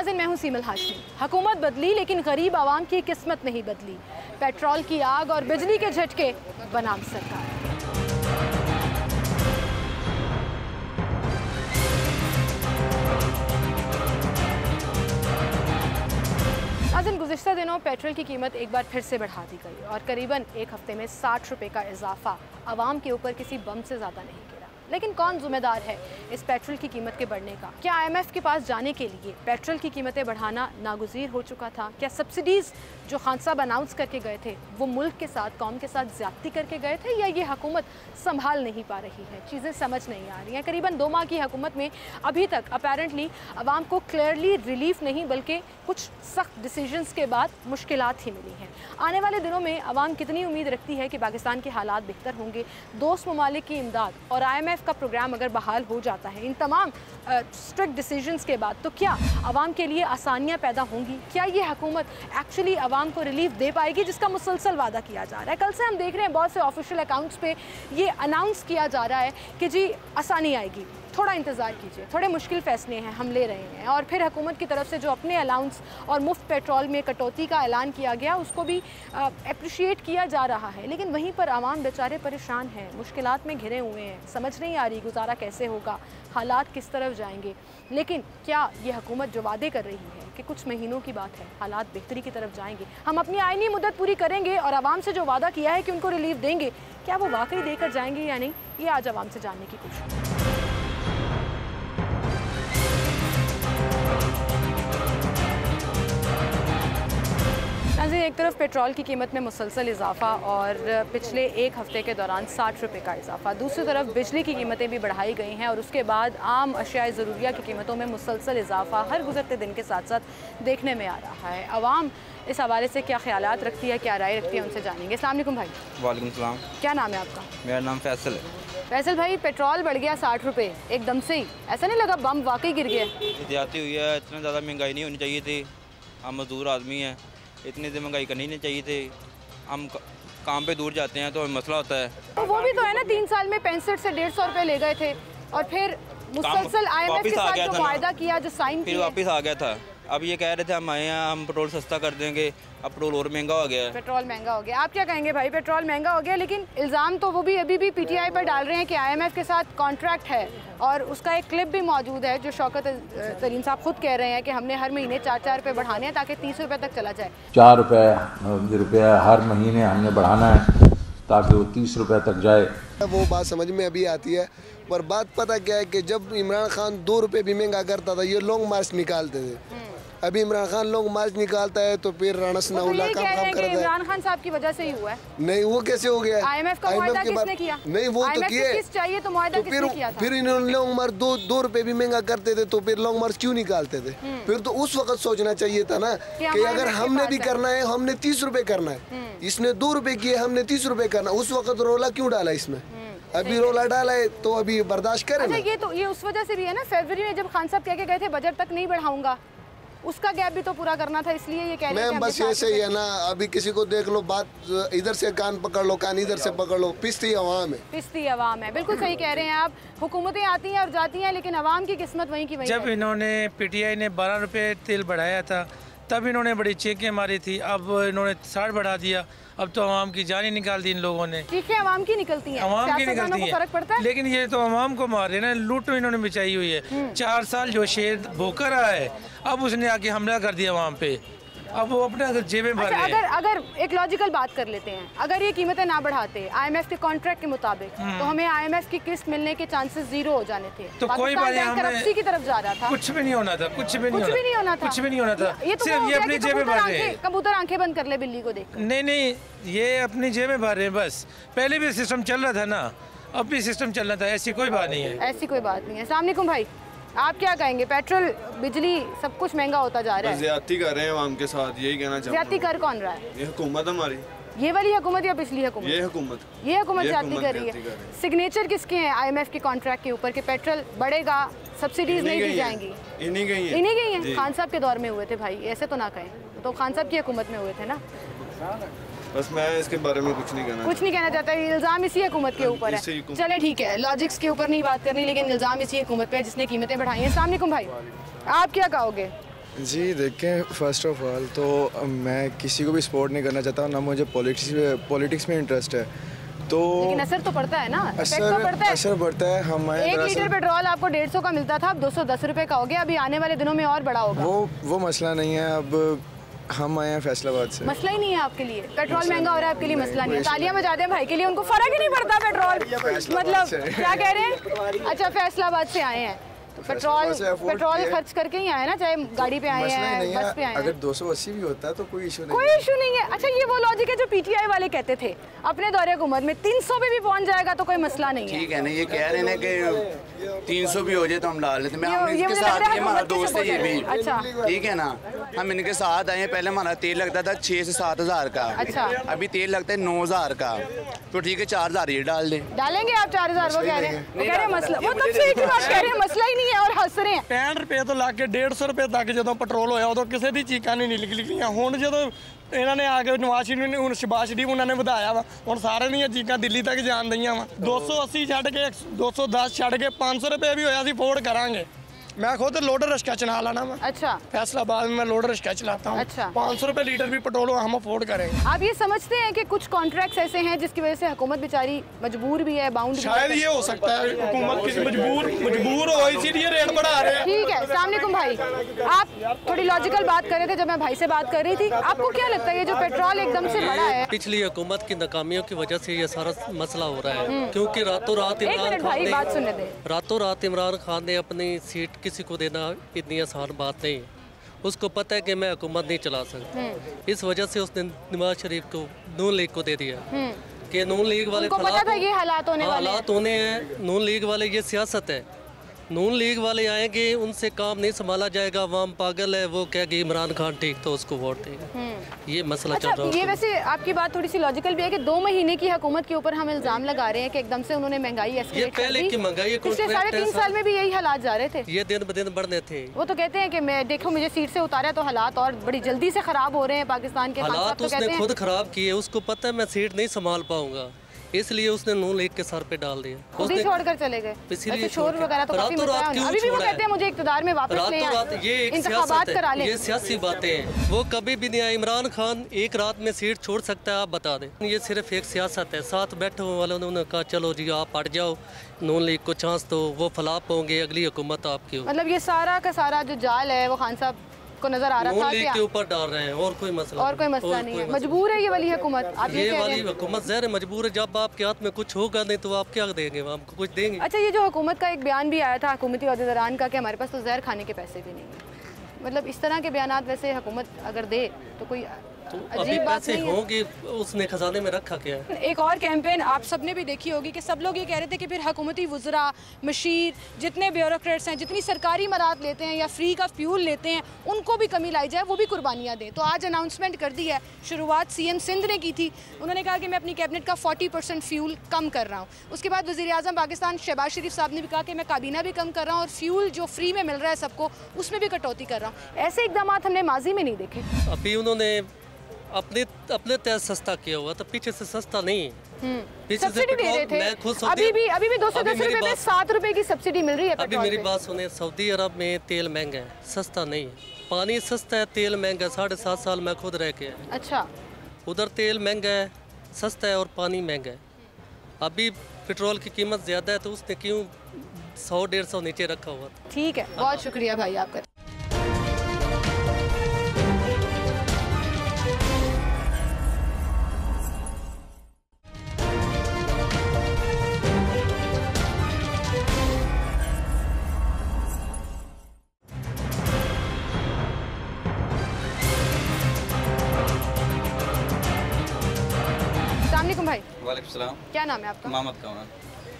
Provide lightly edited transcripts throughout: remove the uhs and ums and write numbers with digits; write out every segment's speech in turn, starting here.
नाज़रीन, मैं हूं सीमल हाशमी। हुकूमत बदली लेकिन गरीब आवाम की किस्मत नहीं बदली। पेट्रोल की आग और बिजली के झटके बनाम सरकार। नाज़रीन, गुज़िश्ता दिनों पेट्रोल की कीमत एक बार फिर से बढ़ा दी गई और करीबन एक हफ्ते में 60 रुपये का इजाफा आवाम के ऊपर किसी बम से ज़्यादा नहीं गिरा। लेकिन कौन जिम्मेदार है इस पेट्रोल की कीमत के बढ़ने का? क्या IMF के पास जाने के लिए पेट्रोल की कीमतें बढ़ाना नागुज़ीर हो चुका था? क्या सब्सिडीज़ जो खान साहब अनाउंस करके गए थे वो मुल्क के साथ, कौम के साथ ज़्यादती करके गए थे, या ये हुकूमत संभाल नहीं पा रही है? चीज़ें समझ नहीं आ रही हैं। करीबन 2 माह की हुकूमत में अभी तक अपेरेंटली आवाम को क्लियरली रिलीफ नहीं बल्कि कुछ सख्त डिसीजंस के बाद मुश्किलात ही मिली हैं। आने वाले दिनों में आवाम कितनी उम्मीद रखती है कि पाकिस्तान के हालात बेहतर होंगे? दोस्त ममालिक की इमदाद और IMF का प्रोग्राम अगर बहाल हो जाता है इन तमाम स्ट्रिक्ट डिसीजंस के बाद, तो क्या आवाम के लिए आसानियां पैदा होंगी? क्या ये हुकूमत एक्चुअली आवाम को रिलीफ दे पाएगी जिसका मुसलसल वादा किया जा रहा है? कल से हम देख रहे हैं बहुत से ऑफिशियल अकाउंट्स पे ये अनाउंस किया जा रहा है कि जी आसानी आएगी, थोड़ा इंतज़ार कीजिए, थोड़े मुश्किल फ़ैसले हैं, हम ले रहे हैं। और फिर हुकूमत की तरफ से जो अपने अलाउंस और मुफ्त पेट्रोल में कटौती का ऐलान किया गया उसको भी अप्रिशिएट किया जा रहा है। लेकिन वहीं पर आवाम बेचारे परेशान हैं, मुश्किलात में घिरे हुए हैं, समझ नहीं आ रही गुजारा कैसे होगा, हालात किस तरफ जाएंगे। लेकिन क्या ये हुकूमत जो वादे कर रही है कि कुछ महीनों की बात है, हालात बेहतरी की तरफ जाएंगे, हम अपनी आईनी मुद्दत पूरी करेंगे और आवाम से जो वादा किया है कि उनको रिलीफ देंगे, क्या वो वाकई देकर जाएंगे या नहीं? ये आज आवाम से जानने की कोशिश। एक तरफ पेट्रोल की कीमत में मुसलसल इजाफा और पिछले एक हफ्ते के दौरान 60 रुपये का इजाफा, दूसरी तरफ बिजली की कीमतें भी बढ़ाई गई हैं और उसके बाद आम अशियाए ज़रूरिया की कीमतों में मुसलसल इजाफा हर गुजरते दिन के साथ साथ देखने में आ रहा है। आवाम इस हवाले से क्या ख्यालात रखती है, क्या राय रखती है, उनसे जानेंगे। अस्सलाम वालेकुम भाई। वालेकुम सलाम। क्या नाम है आपका? मेरा नाम फैसल है। फैसल भाई, पेट्रोल बढ़ गया 60 रुपये एकदम से ही, ऐसा नहीं लगा बम वाकई गिर गया? ज्यादती हुई है, इतना ज़्यादा महंगाई नहीं होनी चाहिए थी। हम मजदूर आदमी हैं, इतनी सी महंगाई करनी नहीं चाहिए थी। हम काम पे दूर जाते हैं तो हमें मसला होता है। तो वो भी तो है ना, 3 साल में 65 से 150 रुपये ले गए थे और फिर मुसलसल IMF के साथ जो वायदा किया, जो साइन किया, फिर वापस आ गया था। अब ये कह रहे थे हम आए हैं, हम पेट्रोल सस्ता कर देंगे, अब पेट्रोल और महंगा हो गया है। पेट्रोल महंगा हो गया, आप क्या कहेंगे भाई? पेट्रोल महंगा हो गया, लेकिन इल्ज़ाम तो वो भी अभी भी PTI पर डाल रहे हैं कि IMF के साथ कॉन्ट्रैक्ट है और उसका एक क्लिप भी मौजूद है जो शौकत तरीन साहब खुद कह रहे हैं कि हमने हर महीने 4-4 रुपये बढ़ाने हैं ताकि 30 रुपये तक चला जाए। 4 रुपये हर महीने हमने बढ़ाना है ताकि वो 30 रुपये तक जाए। वो बात समझ में अभी आती है, पर बात पता क्या है कि जब इमरान खान 2 रुपये भी महंगा करता था, ये लॉन्ग मार्च निकालते थे। अभी इमरान खान लॉन्ग मार्च निकालता है तो फिर राणा सनाउल्लाह काम करता है। इमरान खान साहब की वजह से ही हुआ है। नहीं, वो कैसे हो गया? IMF का मुआहदा किसने किया? नहीं, वो तो किए चाहिए तो मुआहदा किसने किया था? फिर इन्होंने लॉन्ग मार्च 2 रुपये भी महंगा करते थे तो फिर लॉन्ग मार्च क्यों निकालते थे? फिर तो उस वक्त सोचना चाहिए था ना कि अगर हमने भी करना है, हमने 30 रुपये करना है। इसने 2 रुपये किए, हमने 30 रुपये करना। उस वक्त रोला क्यों डाला इसमें? अभी रोला डाला है तो अभी बर्दाश्त करें। अच्छा, ये उस वजह से भी है ना, फरवरी में जब खान साहब कह के गए थे बजट तक नहीं बढ़ाऊंगा, उसका गैप भी तो पूरा करना था, इसलिए ये कह रहे हैं। बस ऐसे ही है ना, अभी किसी को देख लो, बात इधर से कान पकड़ लो, कान इधर से पकड़ लो, पिसती आवाम है। पिसती आवाम है, बिल्कुल सही कह रहे हैं आप। हुकूमतें आती हैं और जाती हैं लेकिन आवाम की किस्मत वहीं की वहीं। जब इन्होंने PTI ने 12 रुपये तेल बढ़ाया था तब इन्होंने बड़ी चीखें मारी थी, अब इन्होंने 60 बढ़ा दिया, अब तो आवाम की जान ही निकाल दी इन लोगों ने। चीखें आवाम की निकलती हैं, आवाम की निकलती हैं, फर्क पड़ता है। लेकिन ये तो आवाम को मार रहे हैं ना, लूट इन्होंने मचाई हुई है। 4 साल जो शेर भूखा रहा है, अब उसने आके हमला कर दिया आवाम पे, अब वो अपने जेबें भर रहे हैं। अगर एक लॉजिकल बात कर लेते हैं, अगर ये कीमतें ना बढ़ाते IMF के कॉन्ट्रैक्ट के मुताबिक, तो हमें IMF की किस्त मिलने के चांसेस 0 हो जाने थे। तो कोई बात नहीं, करप्सी की तरफ जा रहा था, कुछ भी नहीं होना था, कुछ भी नहीं होना था, कुछ भी नहीं होना था। सिर्फ ये अपनी जेबें भर रहे हैं। कबूतर आंखें बंद कर ले बिल्ली को देख। नहीं, ये अपनी जेबें भर रहे हैं बस। पहले भी सिस्टम चल रहा था ना, अब भी सिस्टम चल रहा था, ऐसी कोई बात नहीं है। ऐसी कोई बात नहीं है। अस्सलाम वालेकुम भाई, आप क्या कहेंगे? पेट्रोल, बिजली, सब कुछ महंगा होता जा रहा है। ज्यादती कर रहे हैं आवाम के साथ, यही कहना चाहते हैं। ज्यादती कर कौन रहा है? ये हुकूमत हमारी। ये वाली हुकूमत या पिछली हुकूमत? ये हुकूमत ज्यादती कर रही है। सिग्नेचर किसके हैं IMF के कॉन्ट्रैक्ट के ऊपर कि पेट्रोल बढ़ेगा, सब्सिडीज नहीं दी जाएंगी? इन्हीं गई है। खान साहब के दौर में हुए थे भाई, ऐसे तो ना कहें, तो खान साहब की हुकूमत में हुए थे ना। बस मैं इसके बारे में कुछ नहीं कहना चाहता। इल्ज़ाम इसी हुकूमत के ऊपर है। चले ठीक है, लॉजिक्स के ऊपर नहीं बात करनी, लेकिन इल्ज़ाम इसी हुकूमत पे है जिसने कीमतें बढ़ाई हैं। अस्सलाम वालेकुम भाई, आप क्या कहोगे? जी देखें, फर्स्ट ऑफ ऑल तो मैं किसी को भी सपोर्ट नहीं करना चाहता, ना मुझे पॉलिटिक्स में इंटरेस्ट है। तो लेकिन असर तो पड़ता है ना, इफेक्ट तो पड़ता है। असर पड़ता है। हम 1 लीटर पेट्रोल आपको 150 का मिलता था, अब 210 रुपए का हो गया। अभी आने वाले दिनों में और बड़ा होगा। वो मसला नहीं है। अब हम आए हैं फैसलाबाद से। मसला ही नहीं है आपके लिए, पेट्रोल महंगा हो रहा है आपके लिए, मसला नहीं है। तालियां बजाते हैं भाई के लिए, उनको फर्क ही नहीं पड़ता पेट्रोल। मतलब क्या कह रहे हैं? अच्छा, फैसलाबाद से आए हैं तो पेट्रोल खर्च करके ही आए ना, चाहे गाड़ी पे आए हैं, बस पे आए हैं। अगर 280 भी होता है तो कोई इशू नहीं है। अच्छा, ये वो लॉजिक है जो पीटीआई वाले कहते थे अपने दौरे हुकूमत में, 300 पे भी पहुंच जाएगा तो कोई मसला नहीं है। ठीक है ना, ये कह रहे हैं कि 300 भी हो जाए तो हम डाल लेते हैं। हम इनके साथ, ये हमारा दोस्त है ये भी। अच्छा, ठीक है ना, हम इनके साथ आए हैं। पहले हमारा तेल लगता था 6 से 7 हज़ार का। अच्छा, अभी तेल लगता है 9 हज़ार का। तो ठीक है, 4 हज़ार ये डाल दें। डालेंगे आप 4 हज़ार? वो कह रहे हैं मसला, वो तब से एक ही बात कह रहे हैं, मसला ही नहीं है और हंस रहे हैं। 65 रुपए तो ला के 150 रुपए तक जो पेट्रोल होया उदों किसी दी चीकां नहीं निकलियां। हुण जो ਇਹਨਾਂ ਨੇ ਆ ਕੇ ਨਵਾਜ਼ ਸ਼ਰੀਫ ਨੇ, ਹੁਣ ਸ਼ਬਾਜ਼ ਸ਼ਰੀਫ ਉਹਨਾਂ ਨੇ ਵਧਾਇਆ ਵਾ, ਹੁਣ ਸਾਰਿਆਂ ਦੀਆਂ ਚੀਕਾਂ ਦਿੱਲੀ ਤੱਕ ਜਾਣ ਦਈਆਂ ਵਾ। 280 ਛੱਡ ਕੇ 210 ਛੱਡ ਕੇ 500 रुपए भी होया सी अफोर्ड करांगे। मैं खुद लोडर रिक्शा चला लाना मैं। अच्छा, फैसलाबाद में मैं लोडर रिक्शा चलाता हूँ। अच्छा, 500 रुपए लीटर भी पेट्रोल हम अफोर्ड करेंगे। आप ये समझते हैं कि कुछ कॉन्ट्रैक्ट्स ऐसे हैं जिसकी वजह से हुकूमत बेचारी मजबूर भी है, बाउंड भी है? शायद ये हो सकता है हुकूमत किसी मजबूर हो, इसीलिए रेट बढ़ा रहे हैं। ठीक है, अस्सलाम वालेकुम भाई, आप थोड़ी लॉजिकल बात कर रहे थे जब मैं भाई से बात कर रही थी। आपको क्या लगता है ये जो पेट्रोल एकदम से बढ़ा है? पिछली हुकूमत की नाकामियों की वजह से ये सारा मसला हो रहा है, क्योंकि रातों रात इमरान खान ने अपनी सीट किसी को देना इतनी आसान बात नहीं। उसको पता है कि मैं हुकूमत नहीं चला सकता, इस वजह से उसने नवाज शरीफ को, नून लीग को दे दिया कि नून लीग वाले पता था ये हालात होने हैं। नून लीग वाले, ये सियासत है। नून लीग वाले आएंगे, उनसे काम नहीं संभाला जाएगा। अवाम पागल है, वो कहेगी इमरान खान ठीक तो उसको वोट देगा। ये मसला चल रहा है। ये वैसे आपकी बात थोड़ी सी लॉजिकल भी है कि 2 महीने की हुकूमत के ऊपर हम इल्जाम लगा रहे हैं कि एकदम से उन्होंने महंगाई एस्केलेट कर दी। पिछले 3.5 साल में भी यही हालात जा रहे थे, ये दिन ब दिन बढ़ने थे। वो तो कहते हैं कि मैं देखो मुझे सीट से उतारा तो हालात और बड़ी जल्दी से खराब हो रहे हैं पाकिस्तान के। हालात उसने खुद खराब किए, उसको पता है मैं सीट नहीं संभाल पाऊंगा, इसलिए उसने नून लीग के सर पे डाल दिया। खुद ही छोड़कर चले गए। इसीलिए शोर वगैरह तो काफी मचा है। अभी भी वो कहते हैं मुझे इक़्तिदार में वापस ले आए, ये इंतखाबात करा लें। ये सियासी बातें हैं, वो कभी भी नहीं आए। इमरान खान एक रात में सीट छोड़ सकता है, आप बता दें। ये सिर्फ एक सियासत है। साथ बैठे हुए वालों ने उन्होंने कहा चलो जी आप हट जाओ, नून लीग को चांस दो, वो फलाप होंगे, अगली हुकूमत आपकी होगी। मतलब ये सारा का सारा जो जाल है वो खान साहब को नजर आ रहा था के ऊपर डाल रहे हैं, और कोई मसला नहीं है। मजबूर है ये वाली हुकूमत। ये वाली हुकूमत ज़हर मजबूर है। जब आपके हाथ में कुछ होगा नहीं तो आप क्या देंगे, आपको कुछ देंगे? अच्छा, ये जो हुकूमत का एक बयान भी आया था हुकूमती अहदेदारान का कि हमारे पास तो जहर खाने के पैसे भी नहीं है। मतलब इस तरह के बयान वैसे हुकूमत अगर दे तो कोई अभी पैसे होंगे, उसने खजाने में रखा क्या है? एक और कैंपेन आप सबने भी देखी होगी कि सब लोग ये कह रहे थे कि फिर हुकूमती वज़रा, मशीर, जितने ब्यूरोक्रेट्स हैं, जितनी सरकारी मराद लेते हैं या फ्री का फ्यूल लेते हैं, उनको भी कमी लाई जाए, वो भी कुर्बानियाँ दें। तो आज अनाउंसमेंट कर दी है, शुरुआत सीएम सिंध ने की थी। उन्होंने कहा कि मैं अपनी कैबिनेट का 40% फ्यूल कम कर रहा हूँ। उसके बाद वज़ीर-ए-आज़म पाकिस्तान शहबाज शरीफ साहब ने भी कहा कि मैं काबीना भी कम कर रहा हूँ और फ्यूल जो फ्री में मिल रहा है सबको उसमें भी कटौती कर रहा हूँ। ऐसे इकदाम हमने माजी में नहीं देखे। अभी उन्होंने अपने तहत सस्ता किया हुआ, तो पीछे से सस्ता नहीं है। सब्सिडी दे रहे थे, अभी भी 210 रुपए में 7 रुपए की सब्सिडी मिल रही है। अभी मेरी बात सुने, सऊदी अरब में तेल महंगा है, सस्ता नहीं है। पानी सस्ता है, तेल महंगा है। 7.5 साल मैं खुद रह के। अच्छा, उधर तेल महंगा है, सस्ता है, और पानी महंगा है। अभी पेट्रोल की कीमत ज़्यादा है, तो उसने क्यों 100-150 नीचे रखा हुआ? ठीक है, बहुत शुक्रिया भाई आपका। वालेकुम, क्या नाम है आपका? मोहम्मद कामरान।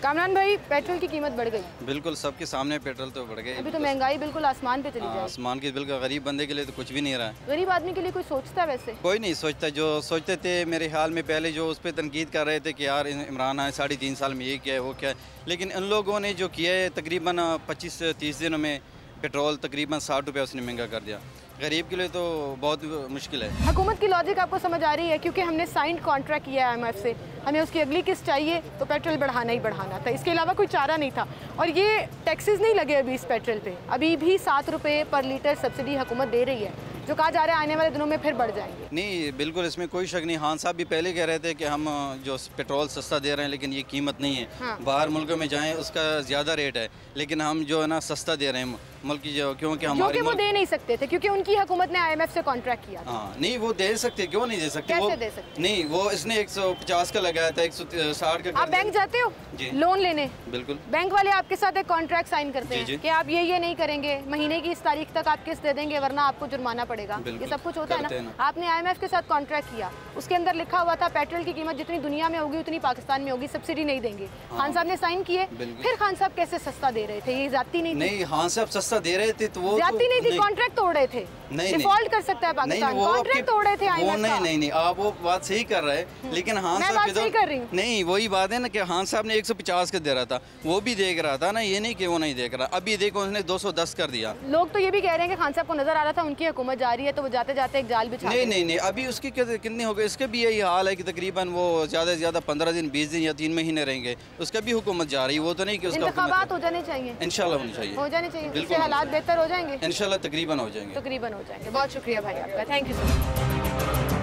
कामरान भाई, पेट्रोल की कीमत बढ़ गई। बिल्कुल, सबके सामने पेट्रोल तो बढ़ गई। अभी तो महंगाई बिल्कुल आसमान पे चली जाए। आसमान की बिल्कुल। गरीब बंदे के लिए तो कुछ भी नहीं रहा है। गरीब आदमी के लिए कोई सोचता है? वैसे कोई नहीं सोचता। जो सोचते थे मेरे ख्याल में पहले जो उस पर तनकीद कर रहे थे कि यार इमरान आए 3.5 साल में ये क्या है वो क्या है, लेकिन इन लोगों ने जो किया है तकरीबन 25-30 दिनों में पेट्रोल तकरीबन 60 रुपये उसने महंगा कर दिया। गरीब के लिए तो बहुत मुश्किल है। हुकूमत की लॉजिक आपको समझ आ रही है? क्योंकि हमने साइंड कॉन्ट्रैक्ट किया है IMF से, हमें उसकी अगली किस्त चाहिए तो पेट्रोल बढ़ाना ही बढ़ाना था, इसके अलावा कोई चारा नहीं था। और ये टैक्सेस नहीं लगे अभी इस पेट्रोल पे, अभी भी 7 रुपये पर लीटर सब्सिडी हुकूमत दे रही है, जो कहा जा रहा है आने वाले दिनों में फिर बढ़ जाएंगे। नहीं, बिल्कुल इसमें कोई शक नहीं। खान साहब भी पहले कह रहे थे कि हम जो पेट्रोल सस्ता दे रहे हैं, लेकिन ये कीमत नहीं है। हाँ। बाहर मुल्कों में जाएं उसका ज़्यादा रेट है, लेकिन हम जो है ना सस्ता दे रहे हैं मुल्क की, जो क्योंकि हमारे वो दे नहीं सकते थे क्योंकि उनकी हुकूमत ने IMF से कॉन्ट्रैक्ट किया। हाँ, नहीं वो दे सकते, क्यों नहीं दे सकते? कैसे वो दे सकते? नहीं, वो इसने 150 का लगाया था, 160 का। आप बैंक जाते हो लोन लेने? बिल्कुल। बैंक वाले आपके साथ एक कॉन्ट्रैक्ट साइन करते हैं कि आप ये नहीं करेंगे, महीने की इस तारीख तक आप किस्त दे देंगे वरना आपको जुर्माना पड़ेगा, ये सब कुछ होता है ना। आपने IMF के साथ कॉन्ट्रैक्ट किया, उसके अंदर लिखा हुआ था पेट्रोल की कीमत जितनी दुनिया में होगी उतनी पाकिस्तान में होगी, सब्सिडी नहीं देंगे। खान साहब ने साइन किए, फिर खान साहब कैसे सस्ता दे रहे थे? ये ज्यादती नहीं थी? नहीं, खान साहब सस्ता दे रहे थे तो वो ज्यादती नहीं थी, कॉन्ट्रैक्ट तोड़ रहे थे। डिफॉल्ट कर सकता है पाकिस्तान, कॉन्ट्रैक्ट तोड़ रहे थे IMF का। नहीं, आप वो बात सही कर रहे हैं, लेकिन खान साहब सही कर रही हूँ। नहीं, वही बात है ना कि खान साहब ने 150 का दे रहा था, वो भी देख रहा था ना, ये नहीं कि वो नहीं देख रहा। अभी देखो उसने 210 कर दिया। लोग तो ये भी कह रहे हैं कि खान साहब को नजर आ रहा था उनकी हुकूमत जा रही है तो वो जाते जाते एक जाल बिछा। नहीं, अभी उसकी कितनी हो गई? इसके भी यही हाल है कि तकरीबन वो ज़्यादा से ज़्यादा 15 दिन 20 दिन या 3 महीने रहेंगे, उसका भी हुकूमत जा रही है। वो तो नहीं कि उसका इंतखाबात हो जाने चाहिए, इंशाल्लाह होनी चाहिए, हो जाने चाहिए, इससे हालात बेहतर हो जाएंगे इंशाल्लाह, तकरीबन हो जाएंगे। बहुत शुक्रिया भाई आपका, थैंक यू सर।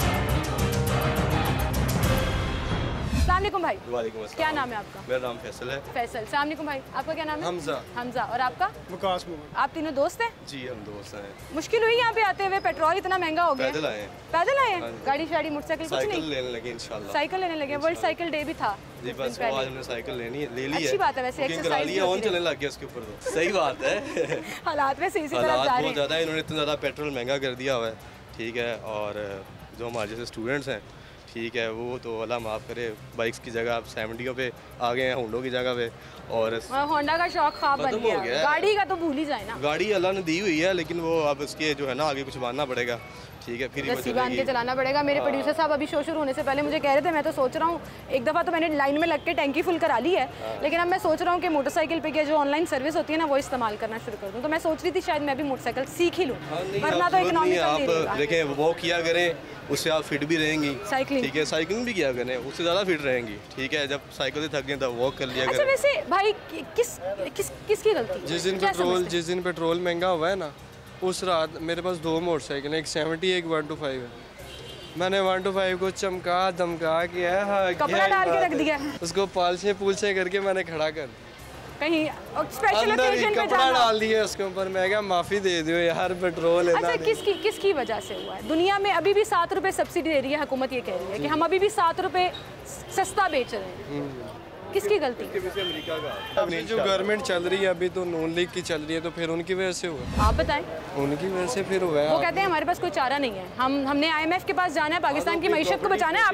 अस्सलाम वालेकुम भाई। वालेकुम अस्सलाम। क्या नाम है आपका? मेरा नाम फैसल है। फैसल। अस्सलाम वालेकुम भाई, आपका क्या नाम है? हमजा। और आपका? विकास मोहम्मद। आप तीनों दोस्त हैं? जी, हम दोस्त हैं। मुश्किल हुई यहाँ पे आते हुए? पेट्रोल इतना महंगा हो गया। पैदल आए हैं। पैदल आए हैं? गाड़ी शाड़ी मोटरसाइकिल कुछ नहीं? साइकिल लेने लगे इंशाल्लाह। साइकिल लेने लगे, वर्ल्ड साइकिल डे भी था जी, बस आज हमने साइकिल ले ली है। अच्छी बात है, वैसे एक्सरसाइज भी ऑन चलने लग गया उसके ऊपर तो सही बात है। हालात वैसे इसी तरह जा रहे हैं। बहुत ज़्यादा इन्होंने इतना ज़्यादा पेट्रोल महंगा कर दिया हुआ है, ठीक है। और जो हमारे जैसे स्टूडेंट्स हैं, ठीक है, वो तो अल्लाह माफ़ करे, बाइक्स की जगह आप 70 पे आ गए हैं, होंडो की जगह पे। और होंडा का शौक ख्वाब बन गया, गाड़ी का तो भूल ही जाए ना। गाड़ी अल्लाह ने दी हुई है, लेकिन वो अब उसके जो है ना आगे कुछ मानना पड़ेगा, ठीक है, फिर रस्सी बांध के चलाना पड़ेगा। मेरे प्रोड्यूसर साहब अभी शो शुरू होने से पहले मुझे कह रहे थे, मैं तो सोच रहा हूँ, एक दफ़ा तो मैंने लाइन में लग के टैंकी फुल करा ली है, लेकिन अब मैं सोच रहा हूँ कि मोटरसाइकिल पे क्या जो ऑनलाइन सर्विस होती है ना, वो इस्तेमाल करना शुरू कर दूँ। तो मैं सोच रही थी शायद मैं भी मोटरसाइकिल सीख ही लूँ, वरना तो इकोनॉमिकल नहीं रहेगा। देखें, वॉक किया करें, उससे आप फिट भी रहेंगी, ठीक है। साइकिलिंग भी किया करें, उससे ज़्यादा फिट रहेंगी, ठीक है। जब साइकिल से थक गए तब वॉक कर लिया करें। अच्छा, वैसे भाई किसकी गलती? जिस दिन पेट्रोल महंगा हुआ है ना, उस रात मेरे पास 2 मोटरसाइकिल, एक 70 एक 125 है। मैंने 125 को चमका धमका किया, कपड़ा डाल के रख दिया, उसको पालछे करके मैंने खड़ा कर कहीं स्पेशल ओकेजन पे कपड़ा डाल दिया उसके ऊपर। मैं क्या माफ़ी दे दो यार, पेट्रोल है। अच्छा, किसकी वजह से हुआ है? दुनिया में अभी भी 7 रुपये सब्सिडी दे रही है हुकूमत, ये कह रही है कि हम अभी भी 7 रुपये सस्ता बेच रहे हैं। किसकी गलती? अमेरिका का। अभी जो गवर्नमेंट चल रही है, अभी तो नून लीग की चल रही है, तो फिर उनकी वजह से हुआ। आप बताएं। उनकी वजह से फिर हुआ है। वो कहते हैं हमारे पास कोई चारा नहीं है, हमने IMF के पास जाना है, पाकिस्तान की मईशत को बचाना है।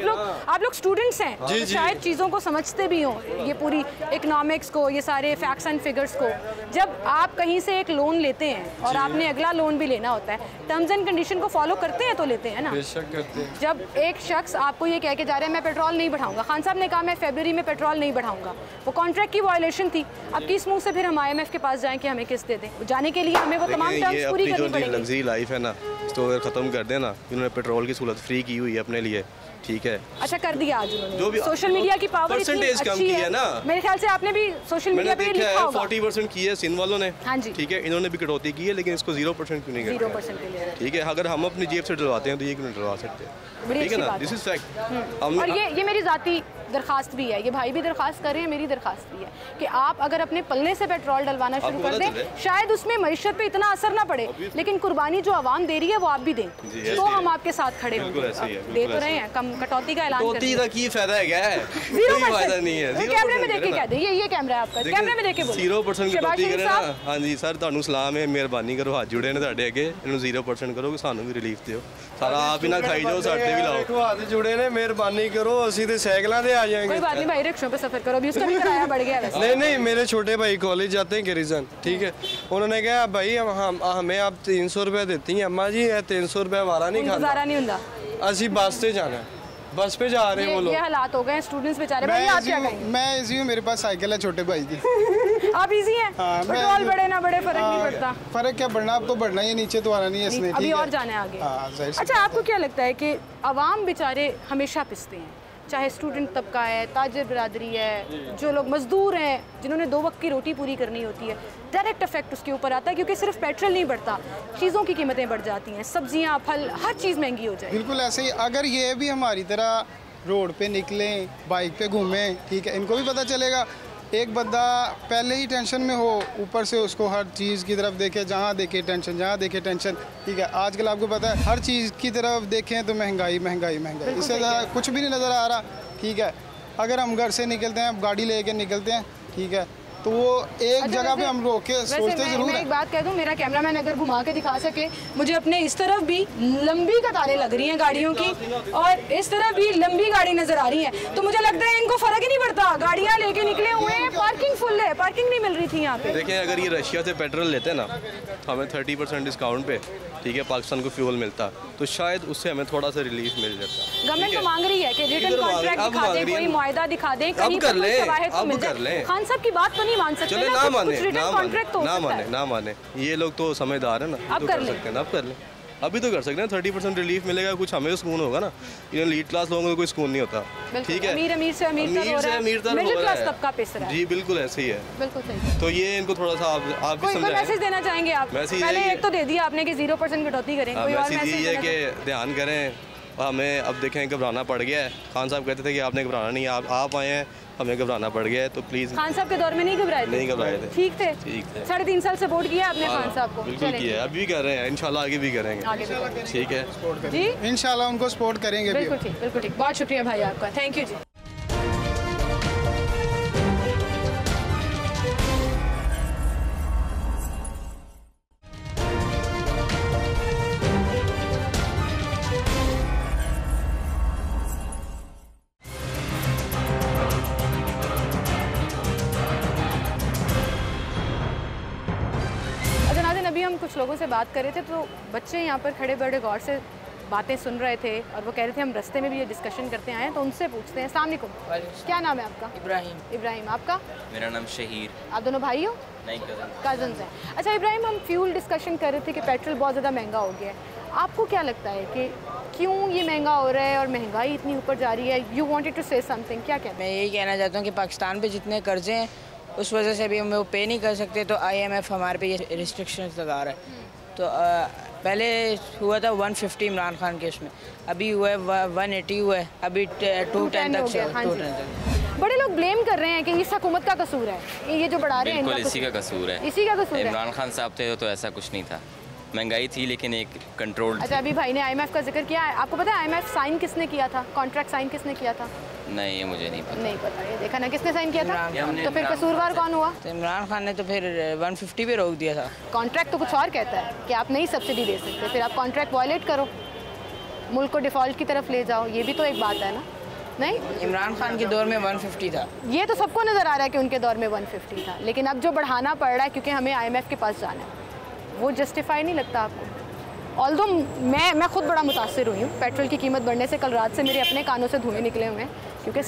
आप लोग स्टूडेंट्स हैं, तो शायद चीज़ों को समझते भी हों, ये पूरी इकोनॉमिक्स को, ये सारे फैक्ट्स एंड फिगर्स को। जब आप कहीं से एक लोन लेते हैं और आपने अगला लोन भी लेना होता है, टर्म्स एंड कंडीशन को फॉलो करते हैं तो लेते हैं ना। बेशक करते हैं। जब एक शख्स आपको ये कह के जा रहे हैं मैं पेट्रोल नहीं बढ़ाऊंगा, खान साहब ने कहा मैं फरवरी में पेट्रोल नहीं बढ़ाऊंगा, वो कॉन्ट्रैक्ट की वायलेशन थी। अब किस मुंह से फिर हम IMF के पास जाएं कि हमें किस्त दे दें? जाने के लिए हमें वो तमाम टर्म्स पूरी करनी पड़ेगी। लग्जरी लाइफ है ना, तो अगर ख़त्म कर देना, इन्होंने पेट्रोल की सहूलत फ्री की हुई है अपने लिए, ठीक है। अच्छा, कर दिया आज उन्होंने। जो भी सोशल मीडिया की पावर इतनी अच्छी है ना, मेरे ख्याल से आपने भी सोशल मीडिया पे लिखा होगा। 40% की है सिंध वालों ने, हाँ जी, ठीक है। इन्होंने भी कटौती की है, लेकिन इसको 0% क्यों नहीं करते? 0% के लिए, ठीक है। अगर हम अपनी जेब से डलवाते हैं तो ये क्यों नहीं डलवा सकते? ठीक है ना, दिस इज फैक्ट। और ये मेरी जाती दरखास्त भी है, ये भाई भी दरखास्त कर रहे हैं, मेरी दरखास्त भी है कि आप अगर अपने पल्ले से पेट्रोल डलवाना शुरू कर दें, शायद उसमें मईशत पे इतना असर ना पड़े, लेकिन कुर्बानी जो आवाम दे रही है वो आप भी दें, तो हम आपके साथ खड़े होंगे। दे तो रहे हैं, कम कटौती का ऐलान कर दिया। की फायदा है क्या? 0% नहीं है। कैमरे में देख के कह दे, ये कैमरा है आपका, कैमरे में देख के बोलो 0% कटौती करें ना। हाँ जी सर, ਤੁਹਾਨੂੰ सलाम है, मेहरबानी करो, हाथ जुड़े ने ਤੁਹਾਡੇ ਅੱਗੇ, ਇਹਨੂੰ 0% ਕਰੋ, ਸਾਨੂੰ ਵੀ ਰਿਲੀਫ ਦਿਓ। ਸਾਰਾ ਆਪ ਹੀ ਨਾ ਖਾਈ ਜਾਓ, ਸਾਡੇ ਵੀ ਲਾਓ। देखो हाथ जुड़े ने, मेहरबानी करो, ਅਸੀਂ ਤੇ ਸਾਈਕਲਾਂ ਤੇ आ जाएंगे। कोई बात नहीं भाई, रिक्शों पे सफर करो, अभी उसका भी किराया बढ़ गया वैसे। नहीं, मेरे छोटे भाई कॉलेज जाते हैं गिरिजन, ठीक है। उन्होंने कहा भाई हमें आप 300 रुपये देती हैं अम्मा जी, 300 रुपये वारा नहीं खाता, गुजारा नहीं होता। ਅਸੀਂ बस से जाना है, बस पे जा रहे हैं वो लोग। ये हालात हो गए स्टूडेंट्स बेचारे। भाई आप क्या कहेंगे? मैं इजी हूँ, मेरे पास साइकिल है छोटे भाई की। आप इजी हैं? पेट्रोल बढ़े ना बढ़े फर्क नहीं पड़ता। फर्क क्या बढ़ना, अब तो बढ़ना ही है, नीचे तो आना नहीं है इसने, अभी और जाना है आगे। अच्छा, आपको क्या लगता है कि अवाम बेचारे हमेशा पिसते हैं, चाहे स्टूडेंट तबका है, ताजिर बरादरी है, जो लोग मजदूर हैं जिन्होंने 2 वक्त की रोटी पूरी करनी होती है, डायरेक्ट इफेक्ट उसके ऊपर आता है। क्योंकि सिर्फ पेट्रोल नहीं बढ़ता, चीज़ों की कीमतें बढ़ जाती हैं, सब्जियाँ, फल, हर चीज़ महंगी हो जाए। बिल्कुल ऐसे ही अगर ये भी हमारी तरह रोड पे निकलें, बाइक पे घूमें, ठीक है, इनको भी पता चलेगा। एक बंदा पहले ही टेंशन में हो, ऊपर से उसको हर चीज़ की तरफ देखे, जहाँ देखे टेंशन, जहाँ देखे टेंशन, ठीक है। आजकल आपको पता है हर चीज़ की तरफ देखें तो महंगाई महंगाई महंगाई, इससे ज़्यादा कुछ भी नहीं नज़र आ रहा, ठीक है। अगर हम घर से निकलते हैं, गाड़ी लेके निकलते हैं, ठीक है, तो वो एक जगह पे हम रोक के सोचते जरूर मैं एक बात कह दूं, मेरा कैमरामैन अगर घुमा के दिखा सके, मुझे अपने इस तरफ भी लंबी कतारें लग रही हैं गाड़ियों की और इस तरफ भी लंबी गाड़ी नजर आ रही है। तो मुझे लगता है इनको फर्क ही नहीं पड़ता, गाड़ियां लेके निकले हुए हैं, पार्किंग फुल है, पार्किंग नहीं मिल रही थी यहाँ पे। देखिए, अगर ये रशिया से पेट्रोल लेते हैं ना, हमें 30% डिस्काउंट पे, ठीक है, पाकिस्तान को फ्यूल मिलता, तो शायद उससे हमें थोड़ा सा रिलीफ मिल जाता। गवर्नमेंट तो मांग रही है कि रिटर्न कॉन्ट्रैक्ट दिखा दें, कोई मुआहदा दिखा दें, कहीं पर कोई शवाहिद तो मिल जाए। खान साहब की बात तो नहीं मान सकते ना, कुछ रिटर्न कॉन्ट्रैक्ट तो ना माने, ये लोग तो समझदार है ना, अब कर सकते हैं, अब कर लें, अभी तो कर सकते हैं। 30% रिलीफ मिलेगा, कुछ हमें सुकून होगा ना। ये लीड क्लास लोगों को कोई सुकून नहीं होता, ठीक है। अमीर से अमीर मिडिल क्लास तबका पिस रहा है। जी बिल्कुल ऐसे ही है, बिल्कुल सही। तो ये इनको थोड़ा सा आप भी समझाएं। मैसेज देना चाहेंगे आप? पहले एक तो दे दिया आपने कि 0% कटौती करें, कोई और मैसेज ये है कि ध्यान करें। हमें अब देखें घबराना पड़ गया है। खान साहब कहते थे कि आपने घबराना नहीं, आप आए हैं, हमें घबराना पड़ गया है, तो प्लीज़। खान साहब के दौर में नहीं घबराए थे? नहीं घबराए थे, ठीक थे। 3.5 साल सपोर्ट किया आपने खान साहब को? बिल्कुल किया, अभी भी कर रहे हैं, इंशाल्लाह आगे भी करेंगे, ठीक है जी, इंशाल्लाह उनको सपोर्ट करेंगे। बिल्कुल ठीक, बिल्कुल ठीक। बहुत शुक्रिया भाई आपका, थैंक यू जी। अभी हम कुछ लोगों से बात कर रहे थे, तो बच्चे यहाँ पर खड़े बड़े गौर से बातें सुन रहे थे और वो कह रहे थे हम रास्ते में भी ये डिस्कशन करते आए हैं, तो उनसे पूछते हैं। अस्सलाम वालेकुम, क्या नाम है आपका? इब्राहिम। इब्राहिम, आपका? मेरा नाम शहीर। आप दोनों भाई हो? नहीं, कजन्स हैं। अच्छा इब्राहिम, हम फ्यूल डिस्कशन कर रहे थे कि पेट्रोल बहुत ज़्यादा महंगा हो गया है, आपको क्या लगता है कि क्यों ये महंगा हो रहा है और महंगाई इतनी ऊपर जा रही है? You wanted to say something, क्या कहते हैं? मैं यही कहना चाहता हूँ कि पाकिस्तान पे जितने कर्जे हैं उस वजह से भी हम वो पे नहीं कर सकते, तो IMF हमारे पे ये रिस्ट्रिक्शंस लगा रहा है। तो पहले हुआ था 150 इमरान खान के उसमें, अभी हुआ है 180 हुआ है, अभी 210 तक से 210। बड़े लोग ब्लेम कर रहे हैं कि इस हुकूमत का कसूर है, ये जो बढ़ा रहे हैं बिल्कुल इसी का कसूर है, इसी का कसूर है। इमरान खान साहब थे तो ऐसा कुछ नहीं था, महंगाई थी लेकिन एक कंट्रोल। अच्छा अभी भाई ने IMF का जिक्र किया है, आपको पता है IMF साइन किसने किया था, कॉन्ट्रैक्ट साइन किसने किया था? नहीं, ये मुझे नहीं पता। नहीं पता, ये देखा ना किसने साइन किया था, तो फिर कसूरवार कौन हुआ? तो इमरान खान ने तो फिर 150 पे रोक दिया था। कॉन्ट्रैक्ट तो कुछ और कहता है कि आप नहीं सब्सिडी दे सकते, फिर आप कॉन्ट्रैक्ट वायलेट करो, मुल्क को डिफ़ॉल्ट की तरफ ले जाओ, ये भी तो एक बात है ना। नहीं, इमरान खान के दौर में 150 था, ये तो सबको नज़र आ रहा है कि उनके दौर में 150 था, लेकिन अब जो बढ़ाना पड़ रहा है क्योंकि हमें IMF के पास जाना है, वो जस्टिफाई नहीं लगता आपको? ऑल्दो मैं खुद बड़ा मुतासिर हुई हूँ पेट्रोल की कीमत बढ़ने से, कल रात से मेरे अपने कानों से धुएं निकले हुए हैं, क्योंकि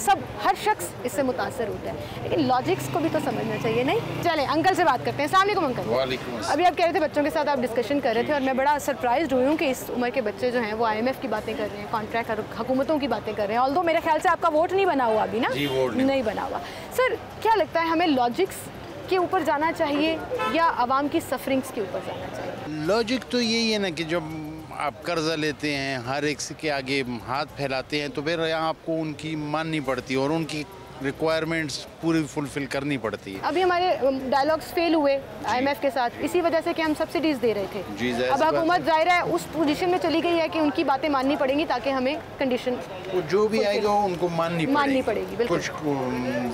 हर शख्स इससे मुतासिर होता है, लेकिन लॉजिक्स को भी तो समझना चाहिए। नहीं, चले अंकल से बात करते हैं। अस्सलाम वालेकुम अंकल। वालेकुम। अभी आप कह रहे थे बच्चों के साथ आप डिस्कशन कर रहे थे और मैं बड़ा सरप्राइज हुई हूँ कि इस उम्र के बच्चे जो हैं वो IMF की बातें कर रहे हैं, कॉन्ट्रैक्ट और हुकूमतों की बातें कर रहे हैं। ऑल्दो मेरे ख्याल से आपका वोट नहीं बना हुआ अभी ना? जी, वोट नहीं बना हुआ। सर क्या लगता है हमें लॉजिक्स के ऊपर जाना चाहिए या आवाम की सफरिंग्स के ऊपर जाना चाहिए? लॉजिक तो यही है ना कि जब आप कर्जा लेते हैं, हर एक के आगे हाथ फैलाते हैं, तो फिर यहाँ आपको उनकी माननी पड़ती है और उनकी रिक्वायरमेंट्स पूरी फुलफिल करनी पड़ती है। अभी हमारे डायलॉग्स फेल हुए IMF के साथ इसी वजह से कि हम सब्सिडीज दे रहे थे। अब हुकूमत जाहिर है उस पोजीशन में चली गई है कि उनकी बातें माननी पड़ेंगी ताकि हमें कंडीशन जो भी आएगा उनको माननी पड़ेगी। कुछ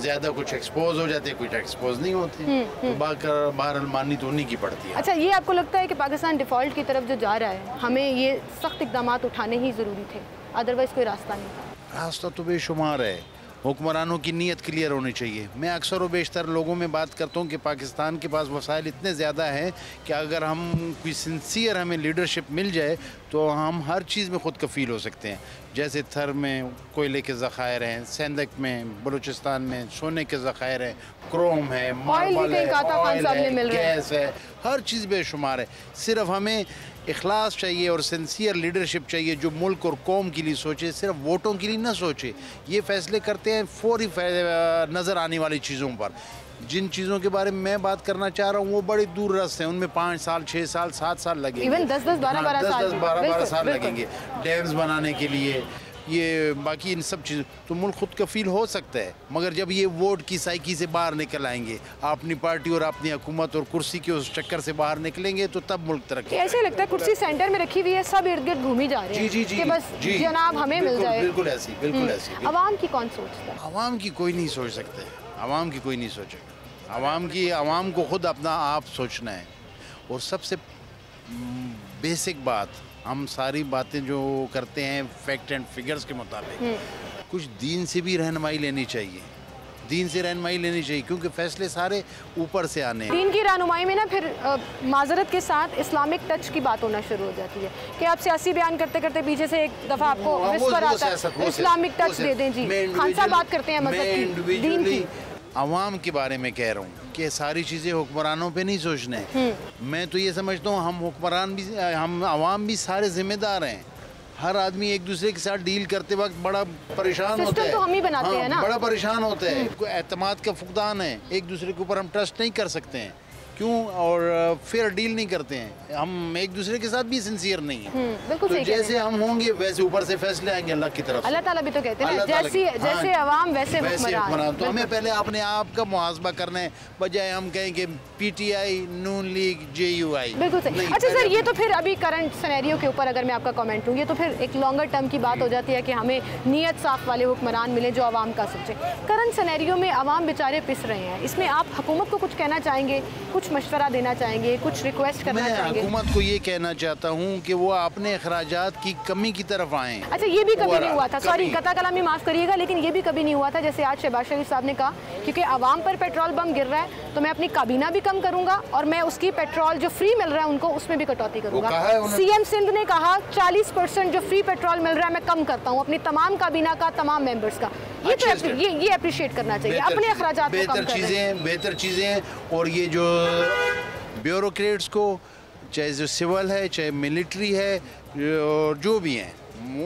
ज़्यादा कुछ एक्सपोज हो जाते हैं, कुछ एक्सपोज नहीं होते, तो बहरहाल माननी तो उन्हीं की पड़ती है। अच्छा, ये आपको लगता है कि पाकिस्तान डिफ़ॉल्ट की तरफ जो जा रहा है, हमें ये सख्त इकदाम उठाने ही ज़रूरी थे, अदरवाइज़ कोई रास्ता नहीं था? रास्ता तो बेशुमार है, हुक्मरानों की नीयत क्लियर होनी चाहिए। मैं अक्सर व बेशतर लोगों में बात करता हूँ कि पाकिस्तान के पास वसाइल इतने ज़्यादा हैं कि अगर हम कोई सिंसियर हमें लीडरशिप मिल जाए तो हम हर चीज़ में ख़ुद कफ़ील हो सकते हैं। जैसे थर में कोयले के ज़ख़ायर हैं, सेंधक में, बलूचिस्तान में सोने के ज़ख़ायर हैं, क्रोम है, मार्बल है, ऑयल है, गैस है, हर चीज़ बेशुमार है। सिर्फ हमें इखलास चाहिए और सिंसियर लीडरशिप चाहिए जो मुल्क और कौम के लिए सोचे, सिर्फ वोटों के लिए ना सोचे। ये फ़ैसले करते हैं फौरी नज़र आने वाली चीज़ों पर। जिन चीज़ों के बारे में मैं बात करना चाह रहा हूँ वो बड़ी दूर रस्त हैं, उनमें 5 साल, 6 साल, 7 साल लगेंगे, इवन 10-12 साल लगेंगे डैम्स बनाने के लिए, ये बाकी इन सब चीज़ों। तो मुल्क खुद कफील हो सकता है, मगर जब ये वोट की साइकी से बाहर निकल आएंगे, अपनी पार्टी और अपनी हुकूमत और कुर्सी के उस चक्कर से बाहर निकलेंगे तो तब मुल्क तरक्की। ऐसे लगता है कुर्सी सेंटर में रखी हुई है, सब इर्द गिर्द घूमी जा रहे हैं कि बस जनाब हमें मिल जाए। बिल्कुल ऐसी, बिल्कुल ऐसी। आवाम की कौन सोचता है? आवाम की कोई नहीं सोच सकते, आवाम की कोई नहीं सोचेगा। आवाम को खुद अपना आप सोचना है। और सबसे बेसिक बात, हम सारी बातें जो करते हैं फैक्ट एंड फिगर्स के मुताबिक, कुछ दीन से भी रहनुमाई लेनी चाहिए, दीन से रहनुमाई लेनी चाहिए, क्योंकि फैसले सारे ऊपर से आने हैं। दीन की रहनुमाई में ना फिर माजरत के साथ इस्लामिक टच की बात होना शुरू हो जाती है कि आप सियासी बयान करते करते पीछे से एक दफ़ा आपको विस्पर आता है इस्लामिक टच दे दें जी, खान साहब बात करते हैं मज़हब की, दीन की। आवाम के बारे में कह रहा हूँ कि सारी चीज़ें हुक्मरानों पे नहीं सोचना है। मैं तो ये समझता हूँ हम हुक्मरान भी, हम आवाम भी सारे जिम्मेदार हैं। हर आदमी एक दूसरे के साथ डील करते वक्त बड़ा परेशान होता है, तो हम ही बनाते हैं ना, बड़ा परेशान होता है, एतमाद का फुकदान है, एक दूसरे के ऊपर हम ट्रस्ट नहीं कर सकते हैं। क्यों? और फेयर डील नहीं करते हैं, हम एक दूसरे के साथ भी सिंसियर नहीं है। तो जैसे हम होंगे वैसे ऊपर से फैसले आएंगे अल्लाह की तरफ। अल्लाह ताला भी तो कहते हैं जैसे अवाम वैसे हुक्मरान। तो हमें पहले अपने आप का मुहासबा करना है, बजाय हम कहें कि PTI, नून लीग, JUI। बिल्कुल सही। अच्छा सर, ये तो फिर अभी करंट सिनेरियो के ऊपर अगर मैं आपका कमेंट लूँ, ये तो फिर एक लॉन्गर टर्म की बात हो जाती है कि हमें नीयत साफ वाले हुक्मरान मिले जो आवाम का सोचे। करंट सिनेरियो में आवाम बेचारे पिस रहे हैं, इसमें आप हुकूमत को कुछ कहना चाहेंगे, कुछ मशवरा देना चाहेंगे, कुछ रिक्वेस्ट करना चाहेंगे? मैं हुकूमत को ये कहना चाहता हूँ कि वो अपने अखराजात की कमी की तरफ आएँ। अच्छा, ये भी कभी नहीं हुआ था, सॉरी कता कलामी माफ़ करिएगा, लेकिन ये भी कभी नहीं हुआ था जैसे आज शहबाज शरीफ साहब ने कहा क्योंकि आवाम पर पेट्रोल बम गिर रहा है तो मैं अपनी काबीना भी कम करूँगा और मैं उसकी पेट्रोल जो फ्री मिल रहा है उनको उसमें भी कटौती करूँगा। CM सिंध ने कहा 40% जो फ्री पेट्रोल मिल रहा है मैं कम करता हूँ अपनी तमाम काबीना का, तमाम मेंबर्स का। ये तो ये अप्रिशिएट करना चाहिए, अपने अखराजात को कम करें। बेहतर चीज़ें। और ये जो ब्यूरोक्रेट्स को, चाहे जो सिविल है चाहे मिलिट्री है और जो भी हैं,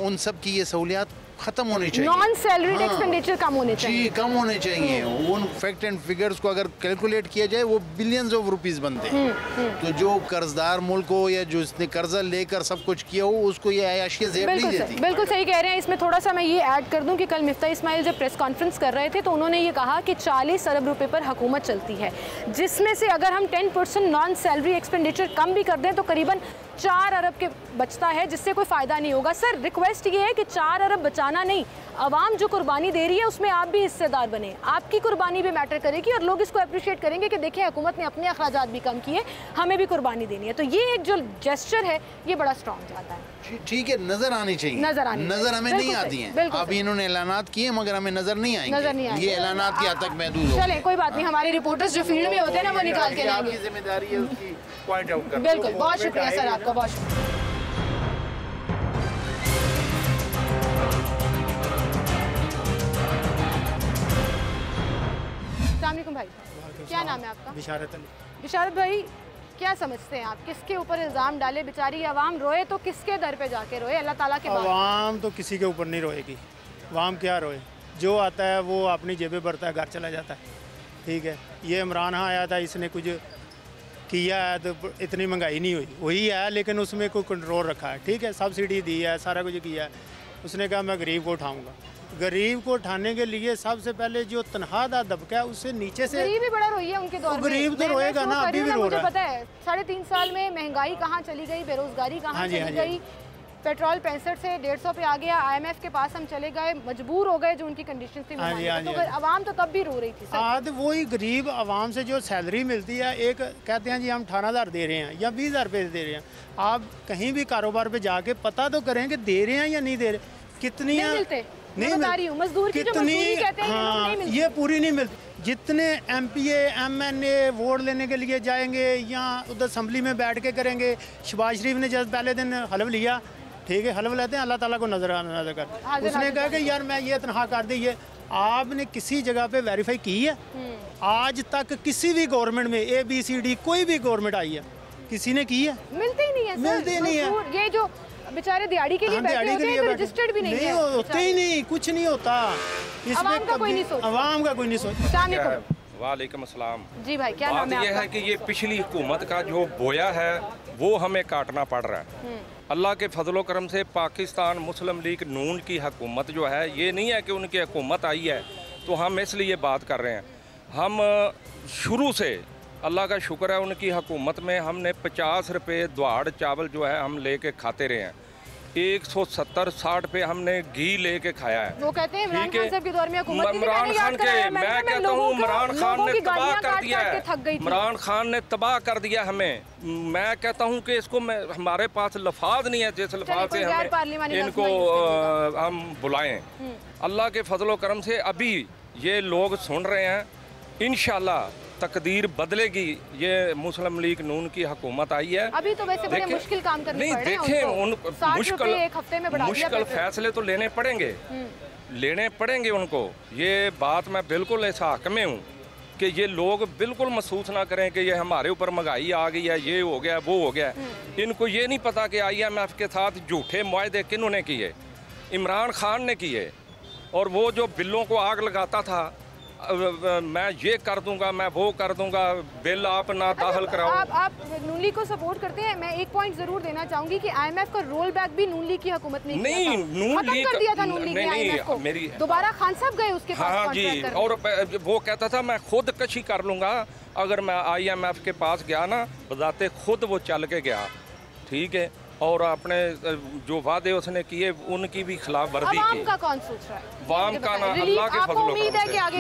उन सब की ये सहूलियात ख़त्म होनी चाहिए। नॉन सैलरीड एक्सपेंडिचर कम होने चाहिए। जी, कम होने चाहिए। उन फैक्ट एंड फिगर्स को अगर कैलकुलेट किया जाए वो बिलियंस ऑफ रुपीस बनते हैं। तो जो कर्जदार मुल्क हो या जो इसने कर्जा लेकर सब कुछ किया हो उसको ये अयाशियाँ ज़ेब नहीं देती। बिल्कुल सही कह रहे हैं। इसमें थोड़ा सा मैं ये ऐड कर दूं कि कल मिफ्ता इस्माइल जब प्रेस कॉन्फ्रेंस कर रहे थे तो उन्होंने ये कहा कि 40 अरब रुपए पर हुकूमत चलती है, जिसमें से अगर हम 10% नॉन सैलरी एक्सपेंडिचर कम भी कर दें तो करीबन 4 अरब के बचता है, जिससे कोई फ़ायदा नहीं होगा। सर, रिक्वेस्ट ये है कि 4 अरब बचाना नहीं, आवाम जो कुर्बानी दे रही है उसमें आप भी हिस्सेदार बने, आपकी कुर्बानी भी मैटर करेगी और लोग इसको अप्रिशिएट करेंगे कि देखिए हुकूमत ने अपने अखराजात भी कम किए, हमें भी कुर्बानी देनी है। तो ये एक जो जेस्चर है ये बड़ा स्ट्रॉन्ग जाता है। ठीक है, नजर आनी चाहिए, नजर हमें नहीं आती है। अभी इन्होंने ऐलानात किए मगर हमें नजर नहीं आएंगे, ये ऐलानात की हद तक महदूद हो। चलें, कोई बात नहीं, हमारे रिपोर्टर्स जो फील्ड में होते हैं ना वो निकाल के लाएंगे। जिम्मेदारी है उसकी पॉइंट आउट करना। बिल्कुल, बहुत शुक्रिया सर आपका, बहुत शुक्रिया। अस्सलामुअलैकुम भाई, क्या नाम है आपका? बिशारत अली। बिशारत भाई, क्या समझते हैं आप, किसके ऊपर इल्ज़ाम डाले? बेचारी आवाम रोए तो किसके दर पे जाके रोए? अल्लाह ताला के बाद। आवाम तो किसी के ऊपर नहीं रोएगी, आवाम क्या रोए, जो आता है वो अपनी जेबें भरता है, घर चला जाता है। ठीक है, ये इमरान खान आया था, इसने कुछ किया है तो इतनी महंगाई नहीं हुई, वही है, लेकिन उसमें कोई कंट्रोल रखा है। ठीक है, सब्सिडी दी है, सारा कुछ किया है। उसने कहा मैं गरीब को उठाऊँगा। गरीब को उठाने के लिए सबसे पहले जो तनख्वाहदार दबका है उससे नीचे से, गरीब भी बड़ा रोई है उनके दौर में। गरीब तो रोएगा ना, अभी भी रो रहा है। मुझे पता है 3.5 साल में महंगाई कहाँ चली गई, बेरोजगारी कहाँ चली गई, पेट्रोल 65 से 150 पे आ गया, IMF के पास हम चले गए, मजबूर हो गए जो उनकी कंडीशन थी। तो आवाम तो तब भी रो रही थी। आज वही गरीब आवाम से जो सैलरी मिलती है, एक कहते हैं जी हम 18,000 दे रहे हैं या 20,000 रुपये दे रहे हैं, आप कहीं भी कारोबार पे जाके पता तो करें कि दे रहे हैं या नहीं दे रहे, कितनी नहीं मजदूर की कितनी, हाँ, ये पूरी नहीं मिलती। जितने MPA MNA वोट लेने के लिए जाएंगे या उधर असम्बली में बैठ के करेंगे। शहबाज शरीफ ने जब पहले दिन हलफ लिया ठीक है, हलफ लेते हैं, अल्लाह ताला को नजर कर। उसने कहा कि यार मैं ये तनख्वाह कर दी, ये आपने किसी जगह पे वेरीफाई की है? आज तक किसी भी गवर्नमेंट में ABCD कोई भी गवर्नमेंट आई है, किसी ने की है? मिलते ही नहीं है, मिलते ही नहीं है। ये जो बेचारे दिहाड़ी के लिए बैठे होते हैं, रजिस्टर्ड भी नहीं है, होते ही नहीं, कुछ नहीं होता। आवाम का कोई नहीं सोचता। आवाम का कोई नहीं सोचता। वालेकुम अस्सलाम। जी भाई, क्या नाम है आपका? ये है कि ये पिछली हुकूमत का जो बोया है वो हमें काटना पड़ रहा है। अल्लाह के फजलो करम से पाकिस्तान मुस्लिम लीग नून की हुकूमत जो है, ये नहीं है कि उनकी हुकूमत आई है तो हम इसलिए बात कर रहे हैं। हम शुरू से अल्लाह का शुक्र है, उनकी हुकूमत में हमने 50 रुपये द्वाड़ चावल जो है हम लेके खाते रहे हैं। 170-60 पे हमने घी लेके खाया है। वो कहते हैं इमरान खान साहब के दौर में हुकूमत थी। इमरान खान के, मैं कहता हूँ इमरान खान ने तबाह कर दिया है। इमरान खान ने तबाह कर दिया हमें। मैं कहता हूँ कि इसको हमारे पास लफाज नहीं है जिस लफाज से हमें इनको हम बुलाएं। अल्लाह के फजलो करम से अभी ये लोग सुन रहे हैं, इंशाल्लाह तकदीर बदलेगी। ये मुस्लिम लीग नून की हुकूमत आई है। अभी तो वैसे बड़े मुश्किल काम करने नहीं, पड़ रहे हैं देखें उन मुश्किल फैसले तो लेने पड़ेंगे, लेने पड़ेंगे उनको। ये बात मैं बिल्कुल इस हक में हूँ कि ये लोग बिल्कुल महसूस ना करें कि ये हमारे ऊपर महंगाई आ गई है, ये हो गया, वो हो गया। इनको ये नहीं पता कि IMF के साथ झूठे मुआहदे किन्होंने किए? इमरान खान ने किए। और वो जो बिलों को आग लगाता था, मैं ये कर दूंगा, मैं वो कर दूंगा, बिल आप ना दाखिल कराओ। आप नून लीग को सपोर्ट करते हैं। मैं एक पॉइंट जरूर देना चाहूंगी कि IMF का रोल बैक भी नून लीग की हुकूमत ने नहीं, नून लीग कर दिया था। नून लीग ने IMF को मेरी दोबारा खान साहब गए उसके पास। हाँ जी, और वो कहता था मैं खुद कशी कर लूंगा। अगर मैं IMF के पास गया ना, बजाते खुद वो चल के गया, ठीक है। और अपने जो वादे उसने किए उनकी भी खिलाफ वर्जी की। का कौन सोच रहा है? वाम का ना अल्लाह के फजल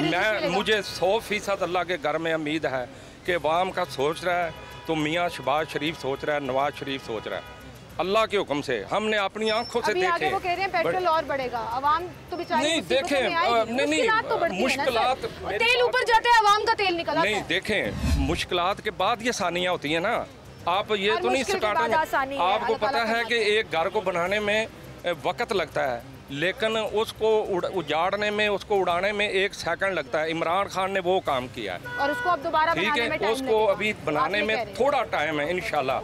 मैं मुझे 100% अल्लाह के घर में उम्मीद है कि वाम का सोच रहा है तो मियाँ शहबाज शरीफ सोच रहा है, नवाज शरीफ सोच रहा है। अल्लाह के हुक्म से हमने अपनी आंखों से देखे। वो कह रहे हैं पेट्रोल और बढ़ेगा, अवाम तो बेचारे नहीं देखें, नहीं मुश्किलात, तेल ऊपर जाता है, अवाम का तेल निकला। नहीं देखें, मुश्किलात के बाद ये आसानियाँ होती हैं ना। आप ये तो नहीं स्टार्टिंग, आपको पता है कि एक घर को बनाने में वक्त लगता है, लेकिन उसको उजाड़ने में, उसको उड़ाने में 1 सेकंड लगता है। इमरान खान ने वो काम किया है और उसको अब दोबारा ठीक है, उसको अभी बनाने में थोड़ा टाइम है इंशाल्लाह।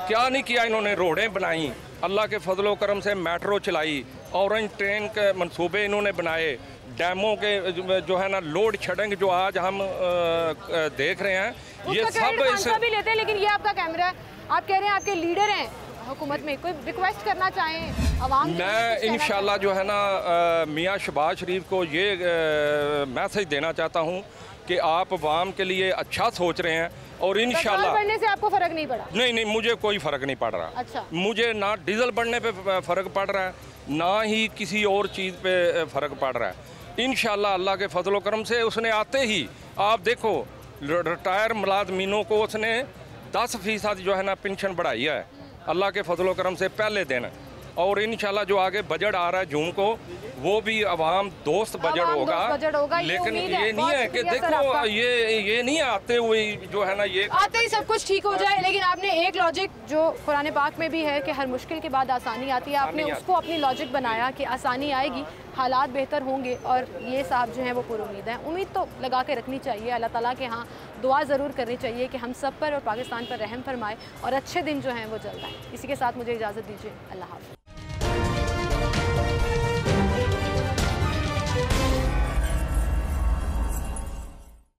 क्या नहीं किया इन्होंने? रोडें बनाई, अल्लाह के फजलो करम से मेट्रो चलाई, ऑरेंज ट्रेन के मंसूबे इन्होंने बनाए, डैमों के जो है ना लोड शेडिंग जो आज हम देख रहे हैं, ये सब भी लेते हैं। लेकिन ये आपका कैमरा है, आप कह रहे हैं आपके लीडर हैं हुकूमत में, कोई रिक्वेस्ट करना चाहें अवाम? मैं इंशाल्लाह जो है ना मियाँ शहबाज शरीफ को ये मैसेज देना चाहता हूँ कि आप अवाम के लिए अच्छा सोच रहे हैं और इंशाल्लाह बढ़ने से आपको फ़र्क नहीं पड़ा? नहीं, मुझे कोई फ़र्क नहीं पड़ रहा। अच्छा। मुझे ना डीजल बढ़ने पे फ़र्क पड़ रहा है, ना ही किसी और चीज़ पे फ़र्क पड़ रहा है। इंशाल्लाह अल्लाह के फजलो करम से उसने आते ही, आप देखो रिटायर मुलाजमीनों को उसने 10% जो है ना पेंशन बढ़ाई है अल्लाह के फजलो करम से पहले दिन। और इंशाल्लाह जो आगे बजट आ रहा है जून को, वो भी अवाम दोस्त बजट होगा। लेकिन ये नहीं है कि देखो ये नहीं आते हुए जो है ना, ये आते ही सब कुछ ठीक हो जाए। लेकिन आपने एक लॉजिक जो कुरान पाक में भी है कि हर मुश्किल के बाद आसानी आती है, आपने उसको अपनी लॉजिक बनाया कि आसानी आएगी, हालात बेहतर होंगे। और ये साहब जो हैं वो पुरुम्मीद हैं। उम्मीद तो लगा के रखनी चाहिए, अल्लाह ताला के यहाँ दुआ ज़रूर करनी चाहिए कि हम सब पर और पाकिस्तान पर रहम फरमाए और अच्छे दिन जो हैं वो जल्द आएँ। इसी के साथ मुझे इजाज़त दीजिए, अल्लाह हाफ़िज़।